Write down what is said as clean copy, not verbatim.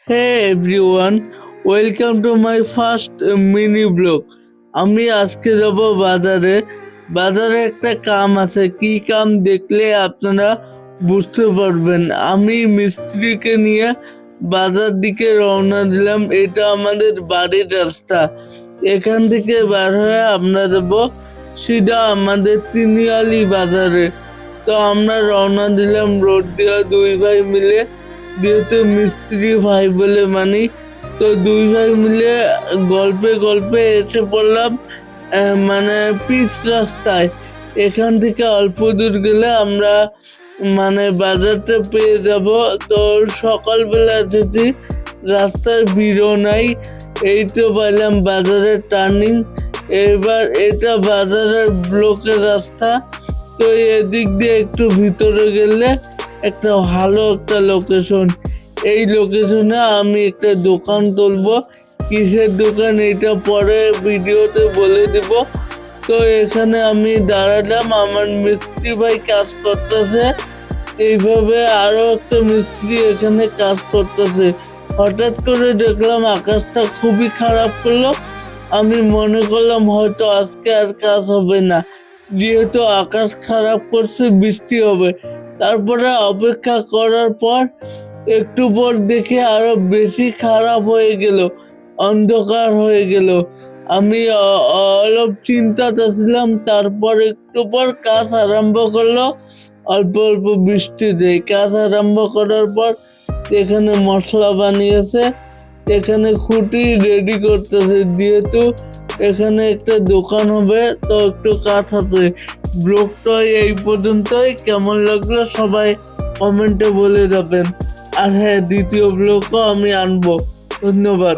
Hey everyone, welcome to my first mini blog. আমি আজকে যাব বাজারে একটা কাম আছে। কি কাম দেখলে আপনারা বুঝতে পারবেন। আমি মিস্ত্রিকে নিয়ে বাজার দিকে রওনা দিলাম। এটা আমাদের বাড়ির রাস্তা। এখান থেকে বার হয়ে আমরা যাব সিধা আমাদের তিনিয়ালি বাজারে। তো আমরা রওনা দিলাম রোড দিয়ে দুই ভাই মিলে, যেহেতু মিস্ত্রি ভাই বলে মানি। তো দুই ভাই মিলে গল্পে গল্পে এসে পড়লাম মানে পিচ রাস্তায়। এখান থেকে অল্প দূর গেলে আমরা বাজারটা পেয়ে যাব। তো সকালবেলা যদি রাস্তার ভিড়ও নাই, এই তো পাইলাম বাজারের টার্নিং। এবার এটা বাজারের ব্লকের রাস্তা। তো এদিক দিয়ে একটু ভিতরে গেলে একটা ভালো একটা লোকেশন। এই লোকেশনে আমি একটা দোকান তুলবো। কিসের দোকান এটা পরে ভিডিওতে বলে দিব। তো এখানে আমি দাঁড়ালাম, আমার মিস্ত্রি ভাই কাজ করতেছে। এইভাবে আরো একটা মিস্ত্রি এখানে কাজ করতেছে। হঠাৎ করে দেখলাম আকাশটা খুবই খারাপ করলো। আমি মনে করলাম হয়তো আজকে আর কাজ হবে না, যেহেতু আকাশ খারাপ করছে, বৃষ্টি হবে। তারপরে অপেক্ষা করার পর একটু পর দেখে আরো বেশি খারাপ হয়ে গেল, অন্ধকার হয়ে গেল। আমি অলপ চিন্তাতে ছিলাম। তারপর একটু পর কাজ আরম্ভ করলো। অল্প অল্প বৃষ্টিতে কাজ আরম্ভ করার পর এখানে মশলা বানিয়েছে, এখানে খুঁটি রেডি করতেছে। যেহেতু এখানে একটা দোকান হবে, তো একটু কাজ আছে। ব্লগটা এই পর্যন্তই। কেমন লাগলো সবাই কমেন্টে বলে যাবেন। আর হ্যাঁ, দ্বিতীয় ব্লগও আমি আনবো। ধন্যবাদ।